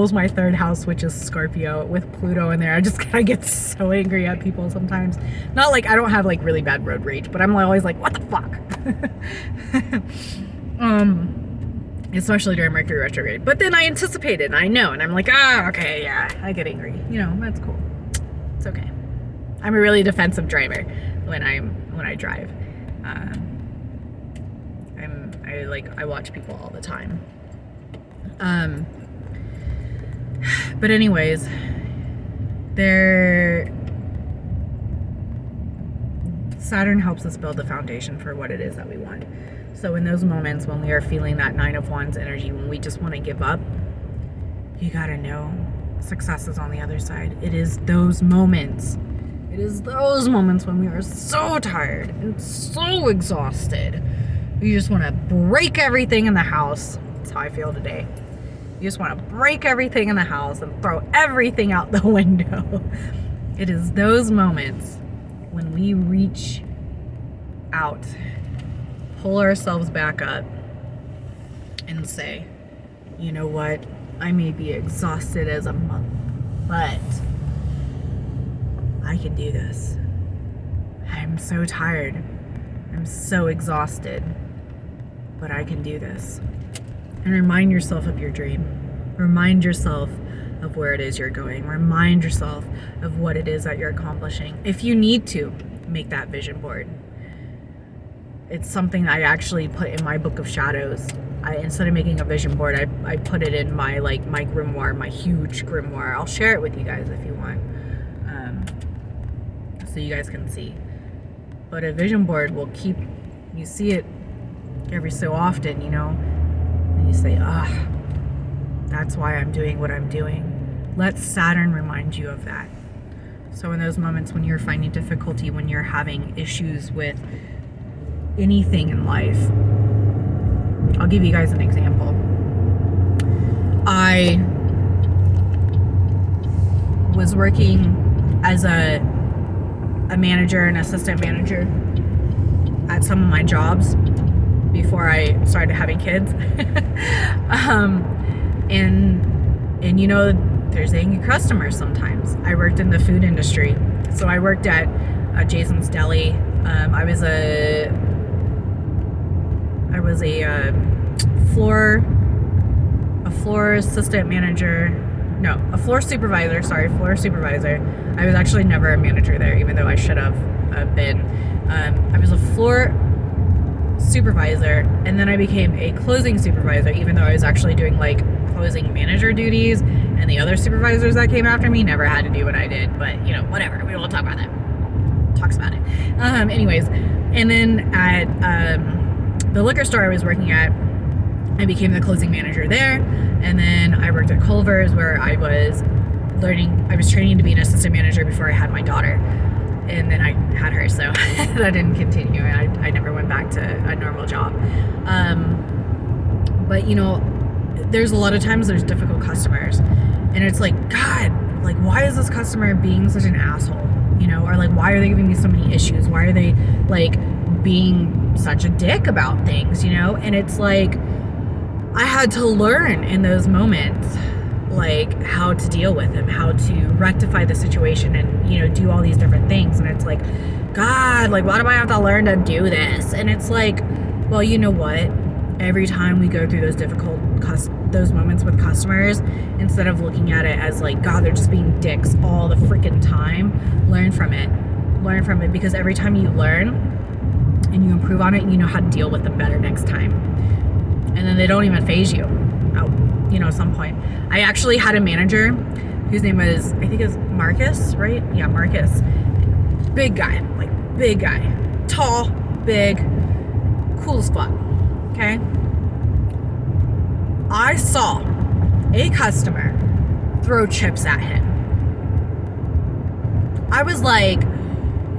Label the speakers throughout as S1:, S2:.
S1: rules my third house, which is Scorpio, with Pluto in there. I get so angry at people sometimes. Not like I don't have like really bad road rage, but I'm always like, what the fuck? Especially during Mercury retrograde. But then I anticipate it and I know, and I'm like, okay, yeah, I get angry. That's cool. It's okay. I'm a really defensive driver when I drive. I watch people all the time. But anyways, Saturn helps us build the foundation for what it is that we want. So in those moments when we are feeling that 9 of Wands energy, when we just want to give up, you gotta know success is on the other side. It is those moments when we are so tired and so exhausted. You just want to break everything in the house. That's how I feel today. You just want to break everything in the house and throw everything out the window. It is those moments when we reach out, pull ourselves back up, and say, you know what? I may be exhausted as a monk, but I can do this. I'm so tired. I'm so exhausted, but I can do this. And remind yourself of your dream. Remind yourself of where it is you're going. Remind yourself of what it is that you're accomplishing. If you need to, make that vision board. It's something I actually put in my book of shadows. Instead of making a vision board, I put it in my grimoire, my huge grimoire. I'll share it with you guys if you want, so you guys can see. But a vision board will keep, you see it every so often, and you say, that's why I'm doing what I'm doing. Let Saturn remind you of that. So in those moments when you're finding difficulty, when you're having issues with anything in life, I'll give you guys an example. I was working as a manager and assistant manager at some of my jobs before I started having kids. And there's angry customers sometimes. I worked in the food industry. So I worked at Jason's Deli. I was a floor assistant manager. No, a floor supervisor. Floor supervisor. I was actually never a manager there, even though I should have been. I was a floor supervisor, and then I became a closing supervisor, even though I was actually doing closing manager duties, and the other supervisors that came after me never had to do what I did. But whatever. We won't talk about that. Talks about it. Anyways, and then at the liquor store I was working at, I became the closing manager there. And then I worked at Culver's, where I was training to be an assistant manager before I had my daughter. And then I had her, so that didn't continue. I never went back to a normal job. But there's a lot of times there's difficult customers, and it's like, God, why is this customer being such an asshole? Or why are they giving me so many issues? Why are they being such a dick about things? And it's like, I had to learn in those moments, how to deal with them, how to rectify the situation, and do all these different things. And it's like, God, why do I have to learn to do this? And it's like, well, you know what? Every time we go through those moments with customers, instead of looking at it as God, they're just being dicks all the freaking time, learn from it, because every time you learn and you improve on it, you know how to deal with them better next time. And then they don't even phase you out, at some point. I actually had a manager whose name was, I think it was Marcus, right? Yeah, Marcus. Big guy, tall, big, cool as fuck. Okay. I saw a customer throw chips at him. I was like,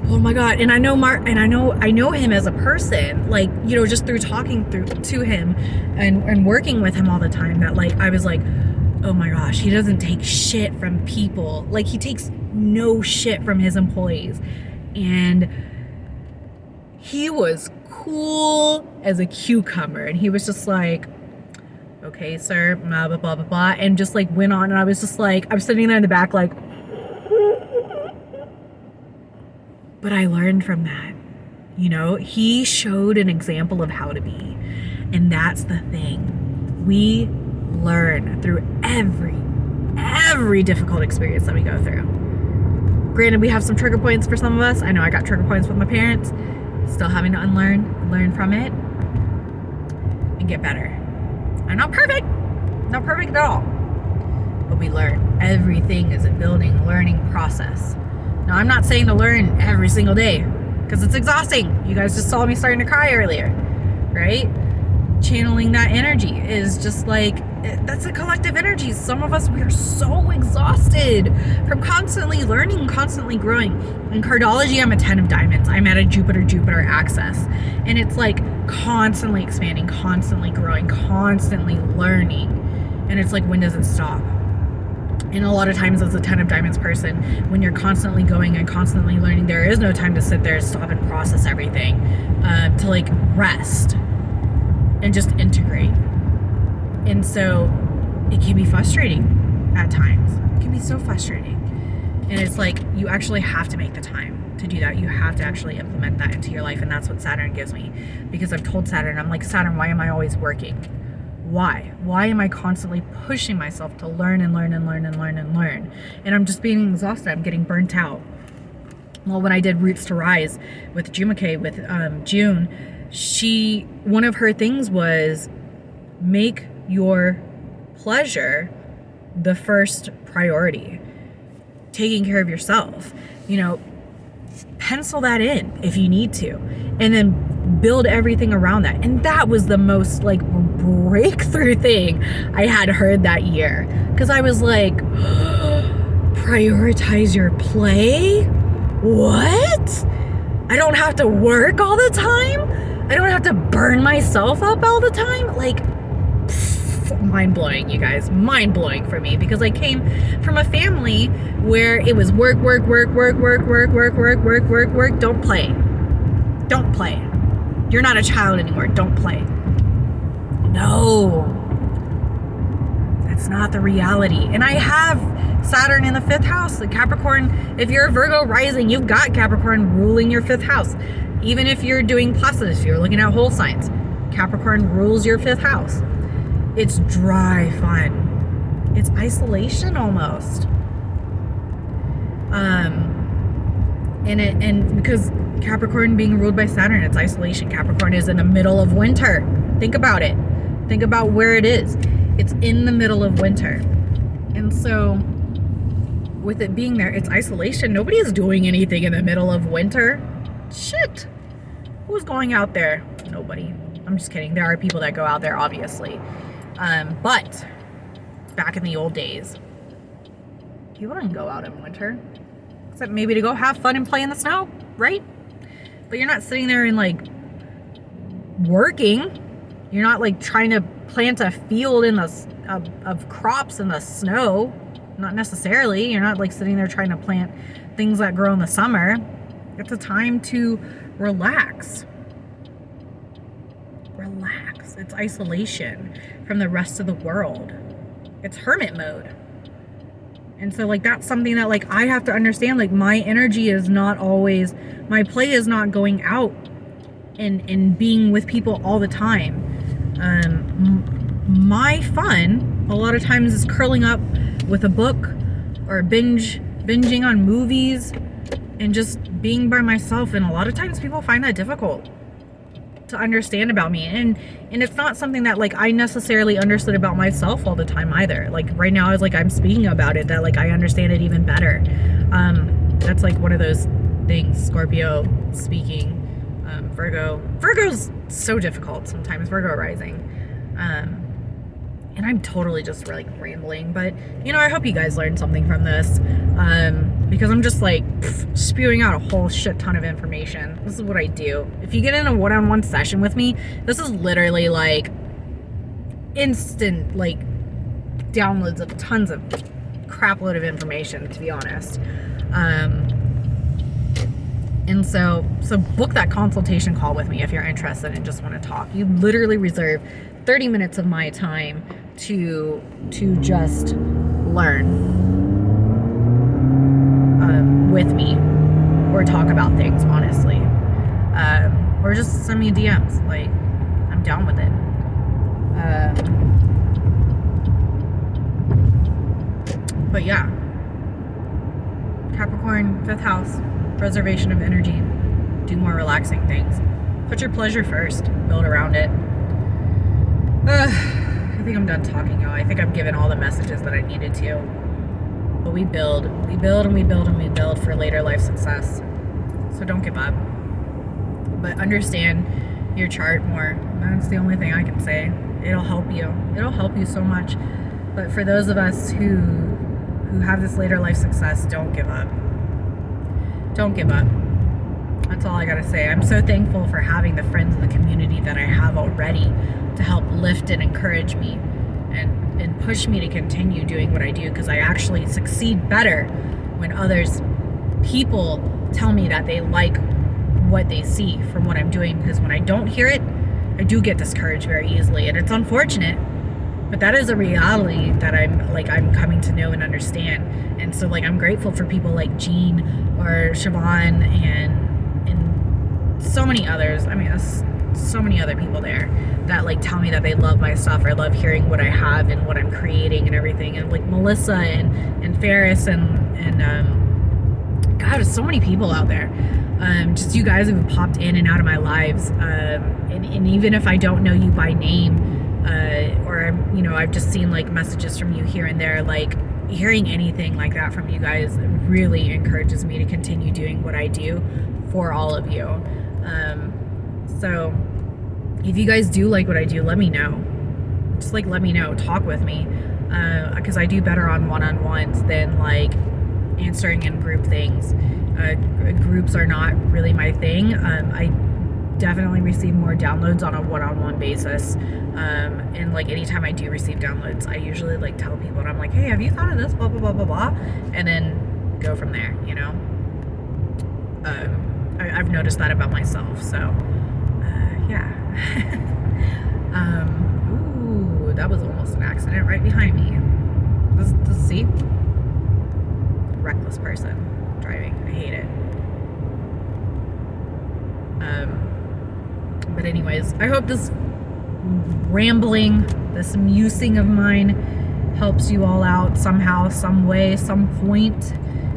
S1: oh my God. And I know I know him as a person, just through talking to him and working with him all the time, that I was like, oh my gosh, he doesn't take shit from people. He takes no shit from his employees. And he was cool as a cucumber. And he was just like, okay, sir, blah, blah, blah, blah, blah, and just like went on. And I was just like, I'm sitting there in the back like, but I learned from that. You know, he showed an example of how to be. And that's the thing. We learn through every difficult experience that we go through. Granted, we have some trigger points for some of us. I know I got trigger points with my parents. Still having to learn from it, and get better. I'm not perfect at all. But we learn. Everything is a building, learning process. Now, I'm not saying to learn every single day, because it's exhausting. You guys just saw me starting to cry earlier, right? Channeling that energy is just like, that's a collective energy. Some of us, we are so exhausted from constantly learning, constantly growing. In cardology, I'm a 10 of diamonds. I'm at a Jupiter axis. And it's like constantly expanding, constantly growing, constantly learning. And it's like, when does it stop? And a lot of times as a 10 of diamonds person, when you're constantly going and constantly learning, there is no time to sit there, stop and process everything, to like rest and just integrate. And so it can be frustrating at times. It can be so frustrating. And it's like, you actually have to make the time to do that. You have to actually implement that into your life. And that's what Saturn gives me. Because I've told Saturn, I'm like, Saturn, why am I always working? Why? Why am I constantly pushing myself to learn and learn and learn and learn and learn? And I'm just being exhausted. I'm getting burnt out. Well, when I did Roots to Rise with Jumake, with June, one of her things was make your pleasure the first priority. Taking care of yourself. You know, pencil that in if you need to. And then build everything around that. And that was the most like breakthrough thing I had heard that year. Because I was like, prioritize your play? What? I don't have to work all the time? I don't have to burn myself up all the time? Like, mind-blowing, you guys. Mind-blowing for me, because I came from a family where it was work, work, work, work, work, work, work, work, work, work, work. Don't play. Don't play. You're not a child anymore. Don't play. No. That's not the reality. And I have Saturn in the 5th house. The Capricorn, if you're a Virgo rising, you've got Capricorn ruling your 5th house. Even if you're doing pluses, if you're looking at whole signs, Capricorn rules your 5th house. It's dry fun. It's isolation almost. And because Capricorn being ruled by Saturn, it's isolation. Capricorn is in the middle of winter. Think about it. Think about where it is. It's in the middle of winter. And so with it being there, it's isolation. Nobody is doing anything in the middle of winter. Shit. Who's going out there? Nobody. I'm just kidding. There are people that go out there, obviously. But back in the old days, people didn't go out in winter. Except maybe to go have fun and play in the snow, right? But you're not sitting there and like working. You're not like trying to plant a field in the of crops in the snow. Not necessarily. You're not like sitting there trying to plant things that grow in the summer. It's a time to relax. Relax. It's isolation from the rest of the world. It's hermit mode. And so like that's something that like I have to understand. Like my energy is not always, my play is not going out and being with people all the time. My fun a lot of times is curling up with a book or binging on movies and just being by myself. And a lot of times people find that difficult to understand about me, and it's not something that like I necessarily understood about myself all the time either. Like right now I was like, I'm speaking about it, that like I understand it even better. That's like one of those things. Scorpio speaking, Virgo's so difficult sometimes, Virgo rising, and I'm totally just like rambling, but you know, I hope you guys learned something from this, because I'm just like spewing out a whole shit ton of information. This is what I do. If you get in a one-on-one session with me, this is literally like instant like downloads of tons of crap load of information, to be honest. And so book that consultation call with me if you're interested and just want to talk. You literally reserve 30 minutes of my time to just learn with me, or talk about things honestly, or just send me DMs. Like, I'm down with it. But yeah, Capricorn, 5th house, preservation of energy. Do more relaxing things. Put your pleasure first. Build around it. I think I'm done talking, y'all. I think I've given all the messages that I needed to. But we build, and we build, and we build for later life success. So don't give up. But understand your chart more. That's the only thing I can say. It'll help you. It'll help you so much. But for those of us who have this later life success, don't give up. Don't give up. That's all I gotta say. I'm so thankful for having the friends in the community that I have already to help lift and encourage me and push me to continue doing what I do, because I actually succeed better when people tell me that they like what they see from what I'm doing, because when I don't hear it, I do get discouraged very easily, and it's unfortunate, but that is a reality that I'm coming to know and understand. And so I'm grateful for people like Jean or Siobhan and so many others. I mean, so many other people there that tell me that they love my stuff, or love hearing what I have and what I'm creating and everything. And Melissa and Ferris and God, there's so many people out there. Just you guys who've popped in and out of my lives. And even if I don't know you by name, or I've just seen messages from you here and there, hearing anything like that from you guys really encourages me to continue doing what I do for all of you. So if you guys do like what I do, let me know. Just let me know. Talk with me, because I do better on one-on-ones than answering in group things. Groups are not really my thing. I definitely receive more downloads on a one-on-one basis. And anytime I do receive downloads, I usually tell people, and I'm like, hey, have you thought of this, blah blah blah blah blah, and then go from there. I've noticed that about myself. So yeah. Ooh, that was almost an accident right behind me. This see, reckless person driving. I hate it. But anyways, I hope this rambling, this musing of mine helps you all out somehow, some way, some point.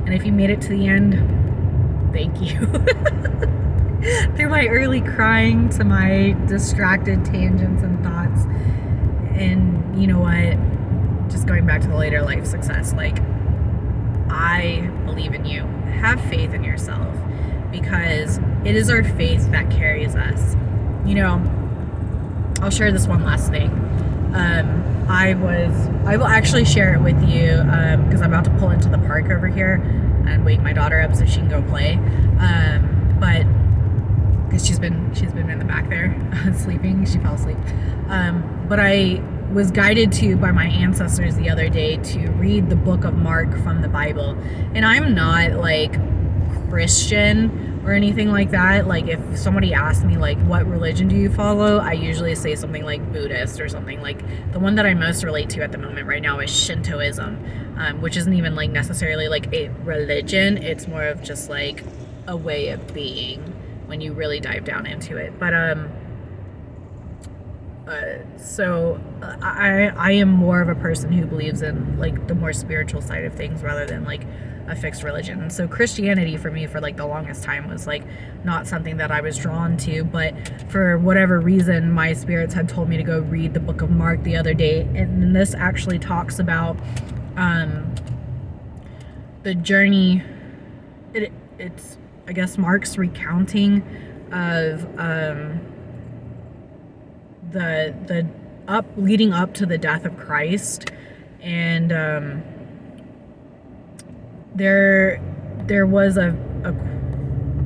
S1: And if you made it to the end, thank you. Through my early crying to my distracted tangents and thoughts. And you know what? Just going back to the later life success, I believe in you. Have faith in yourself, because it is our faith that carries us. I'll share this one last thing. I will actually share it with you, because I'm about to pull into the park over here and wake my daughter up so she can go play. But because she's been in the back there sleeping, she fell asleep. But I was guided by my ancestors the other day to read the book of Mark from the Bible. And I'm not Christian or anything like that. If somebody asks me what religion do you follow, I usually say something like Buddhist or something. The one that I most relate to at the moment right now is Shintoism, which isn't even necessarily a religion. It's more of just a way of being when you really dive down into it. But so I am more of a person who believes in the more spiritual side of things rather than a fixed religion. And so Christianity for me for the longest time was not something that I was drawn to, but for whatever reason my spirits had told me to go read the book of Mark the other day. And this actually talks about the journey. It's I guess Mark's recounting of the leading up to the death of Christ. And there was a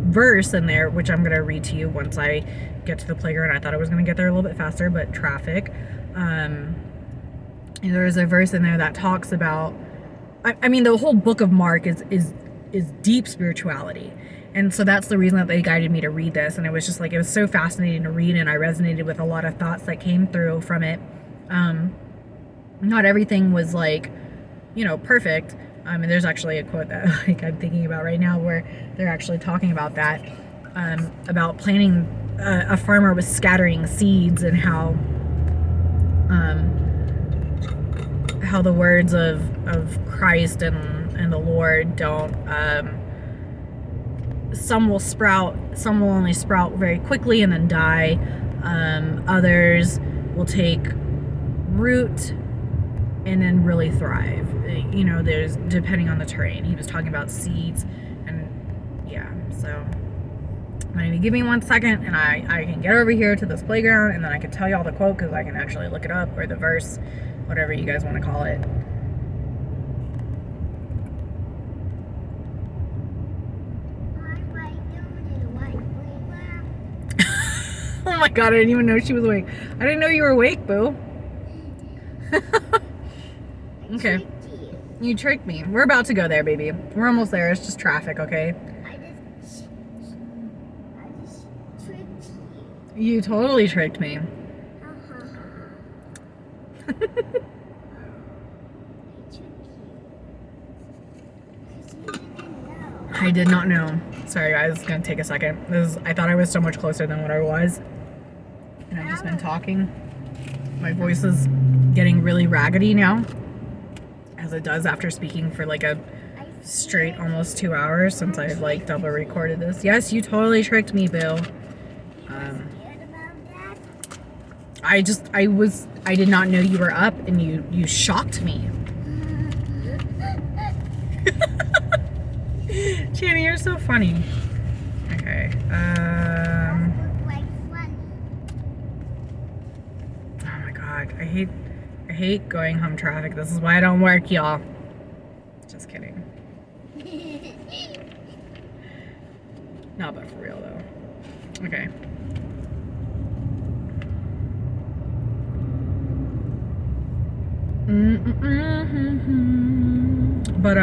S1: verse in there, which I'm going to read to you once I get to the playground. I thought I was going to get there a little bit faster, but traffic. There's a verse in there that talks about, I mean, the whole book of Mark is deep spirituality. And so that's the reason that they guided me to read this. And it was just it was so fascinating to read, and I resonated with a lot of thoughts that came through from it. not everything was like, perfect. And there's actually a quote that like I'm thinking about right now where they're actually talking about that, about planting. A farmer was scattering seeds and how the words of Christ and the Lord don't. Some will sprout. Some will only sprout very quickly and then die. Others will take root and then really thrive. There's depending on the terrain. He was talking about seeds, and yeah. So, maybe give me 1 second, and I can get over here to this playground, and then I can tell y'all the quote because I can actually look it up, or the verse, whatever you guys want to call it. Oh my god, I didn't even know she was awake. I didn't know you were awake, boo. Okay. You tricked me. We're about to go there, baby. We're almost there. It's just traffic, okay? I just tricked you. You totally tricked me. I did not know. Sorry guys, it's gonna take a second. I thought I was so much closer than what I was. And I've just been talking. My voice is getting really raggedy now, as it does after speaking for like a straight almost 2 hours since I've like double recorded this. Yes, you totally tricked me, Bill. I did not know you were up, and you shocked me. Channy, you're so funny. Okay. Oh my god, I hate going home traffic. This is why I don't work, y'all. Just kidding. No, but for real though. Okay. But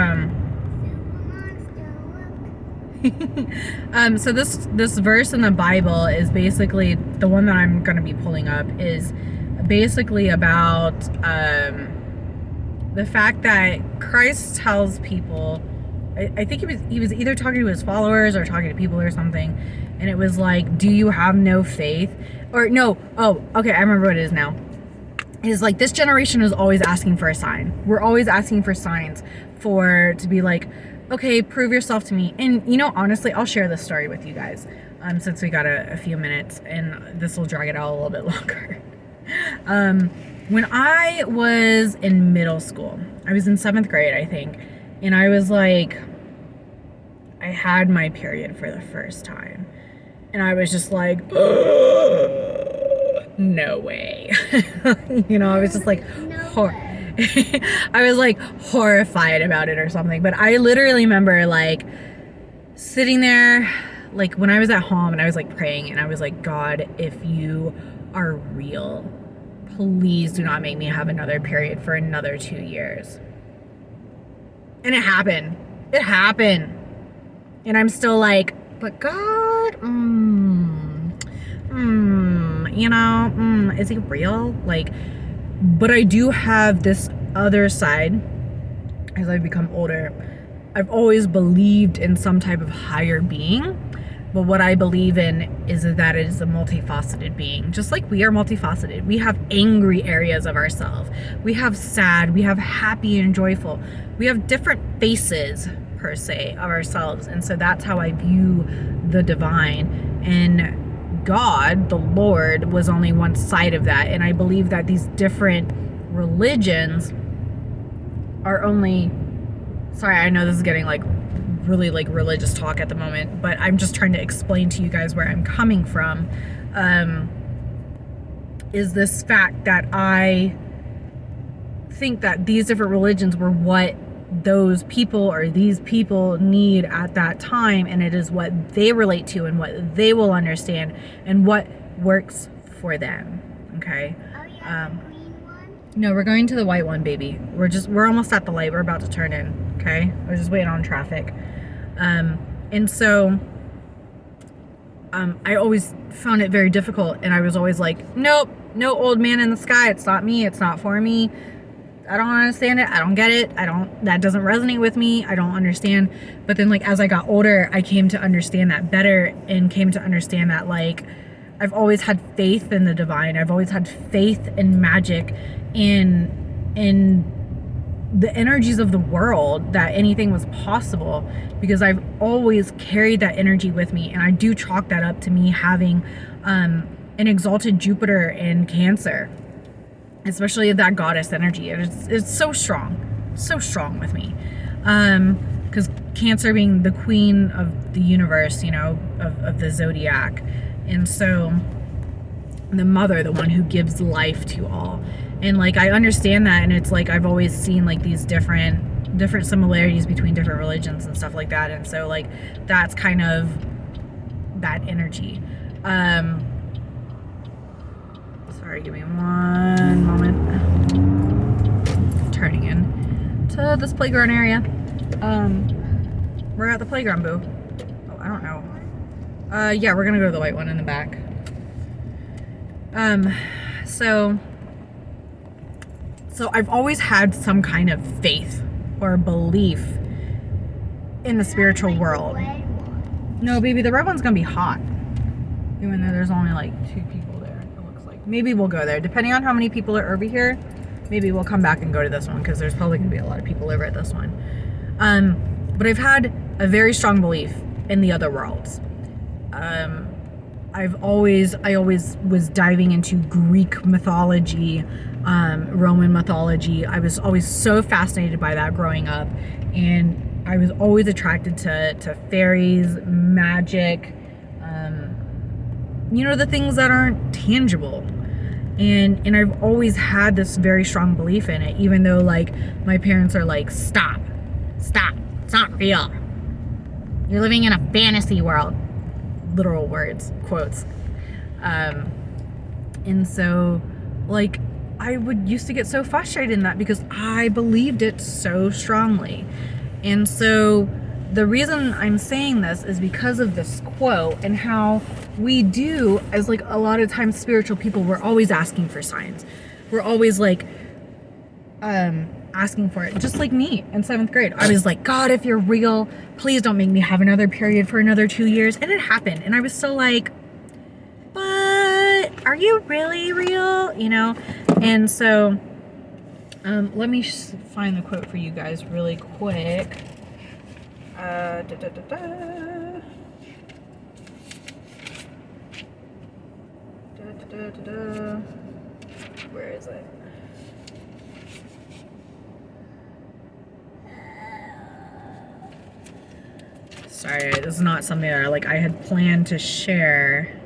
S1: so this verse in the Bible is basically the one that I'm going to be pulling up is basically about the fact that Christ tells people, I think he was either talking to his followers or talking to people or something, and it was like, do you have no faith? Or no, oh, okay, I remember what it is now. Is like, this generation is always asking for a sign. We're always asking for signs to be like, okay, prove yourself to me. And honestly, I'll share this story with you guys, since we got a few minutes, and this will drag it out a little bit longer. When I was in middle school, I was in 7th grade, I think, and I was like, I had my period for the first time, and I was just like, no way. I was just like, I was like horrified about it or something. But I literally remember like sitting there, like when I was at home, and I was like praying, and I was like, God, if you are real, please do not make me have another period for another 2 years. And it happened. It happened. And I'm still like, but God, is he real? Like, but I do have this other side as I've become older. I've always believed in some type of higher being, but what I believe in is that it is a multifaceted being. Just like we are multifaceted. We have angry areas of ourselves. We have sad, we have happy and joyful. We have different faces, per se, of ourselves. And so that's how I view the divine. And God, the Lord, was only one side of that. And I believe that these different religions are only, sorry, I know this is getting like really like religious talk at the moment, but I'm just trying to explain to you guys where I'm coming from, is this fact that I think that these different religions were what those people or these people need at that time, and it is what they relate to and what they will understand and what works for them. Okay. The green one? No, we're going to the white one, baby. We're almost at the light. We're about to turn in. Okay, we're just waiting on traffic. And so I always found it very difficult, and I was always like, nope, no old man in the sky, it's not me, it's not for me. I don't understand it. I don't get it. That doesn't resonate with me. I don't understand. But then like as I got older, I came to understand that better and came to understand that like I've always had faith in the divine. I've always had faith in magic, in the energies of the world, that anything was possible, because I've always carried that energy with me. And I do chalk that up to me having an exalted Jupiter in Cancer, especially that goddess energy. It's so strong with me. Because Cancer being the queen of the universe, you know, of the zodiac. And so the mother, the one who gives life to all. And like, I understand that. And it's like, I've always seen like these different similarities between different religions and stuff like that. And so like, that's kind of that energy. Sorry, give me one moment. Turning in to this playground area. We're at the playground, boo. Oh, I don't know. Yeah, we're gonna go to the white one in the back. So I've always had some kind of faith or belief in the spiritual world. No, baby, the red one's gonna be hot. Even though there's only like 2 people there, it looks like. Maybe we'll go there. Depending on how many people are over here, maybe we'll come back and go to this one, because there's probably gonna be a lot of people over at this one. But I've had a very strong belief in the other worlds. I always was diving into Greek mythology, Roman mythology. I was always so fascinated by that growing up, and I was always attracted to fairies, magic, you know, the things that aren't tangible. And I've always had this very strong belief in it, even though like my parents are like, stop, it's not real. You're living in a fantasy world. Literal words, quotes. And so like I used to get so frustrated in that because I believed it so strongly. And so the reason I'm saying this is because of this quote, and how we do, as like a lot of times spiritual people, we're always asking for signs. We're always like asking for it. Just like me in 7th grade. I was like, God, if you're real, please don't make me have another period for another 2 years. And it happened. And I was still like, but are you really real? You know? And so let me find the quote for you guys really quick. Where is it? Sorry, this is not something that I had planned to share.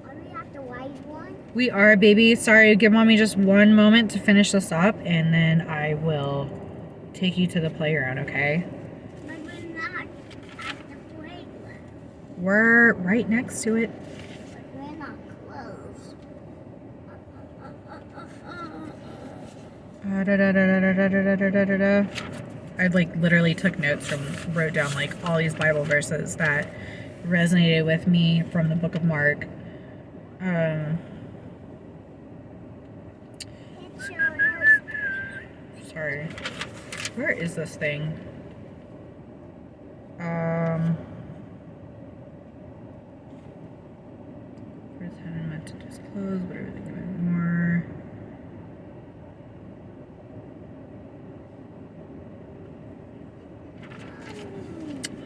S2: Are we at the white one?
S1: We are, baby. Sorry, give mommy just one moment to finish this up, and then I will take you to the playground, okay?
S2: But we're not at the playground.
S1: We're right next to it.
S2: But we're not close.
S1: I literally took notes wrote down all these Bible verses that resonated with me from the book of Mark. Sorry. Where is this thing? First hand meant to disclose, but everything more.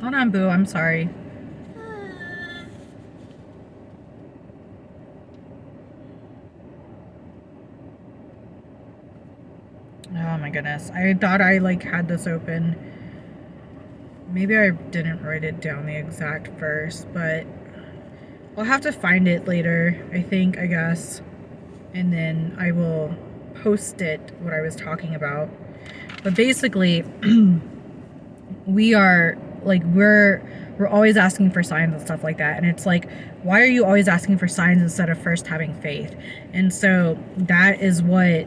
S1: Hold on, boo. I'm sorry. Oh my goodness. I thought I had this open. Maybe I didn't write it down the exact verse, but I'll have to find it later, I guess. And then I will post it, what I was talking about. But basically, we are we're always asking for signs and stuff like that. And it's why are you always asking for signs instead of first having faith? And so that is what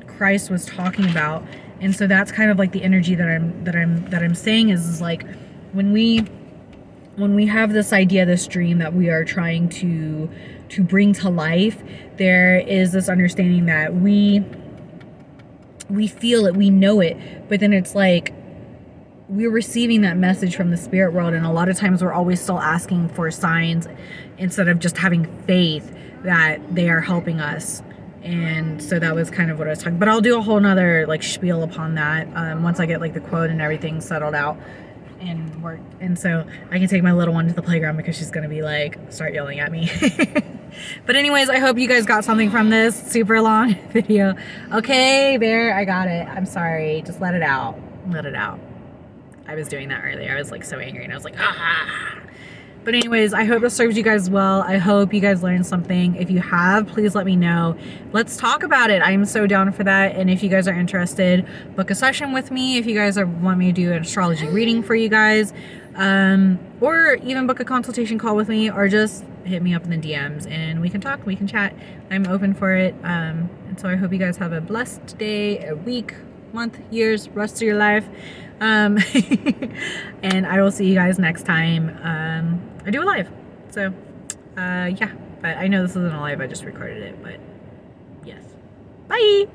S1: Christ was talking about. And so that's kind of the energy that I'm saying is when we have this idea, this dream that we are trying to bring to life, there is this understanding that we we feel it, we know it, but then it's like we're receiving that message from the spirit world, and a lot of times we're always still asking for signs instead of just having faith that they are helping us. And so that was kind of what I was talking, but I'll do a whole nother like spiel upon that once I get like the quote and everything settled out and work, and so I can take my little one to the playground because she's gonna be like start yelling at me. But anyways, I hope you guys got something from this super long video. Okay, Bear, I got it. I'm sorry, just let it out. Let it out. I was doing that earlier. I was like so angry and I was like, ah. But anyways, I hope this serves you guys well. I hope you guys learned something. If you have, please let me know. Let's talk about it. I'm so down for that. And if you guys are interested, book a session with me. If you guys want me to do an astrology reading for you guys, or even book a consultation call with me, or just hit me up in the DMs and we can talk, we can chat. I'm open for it. And so I hope you guys have a blessed day, a week, month, years, rest of your life. And I will see you guys next time. I do a live. So, yeah. But I know this isn't a live. I just recorded it. But, yes. Bye!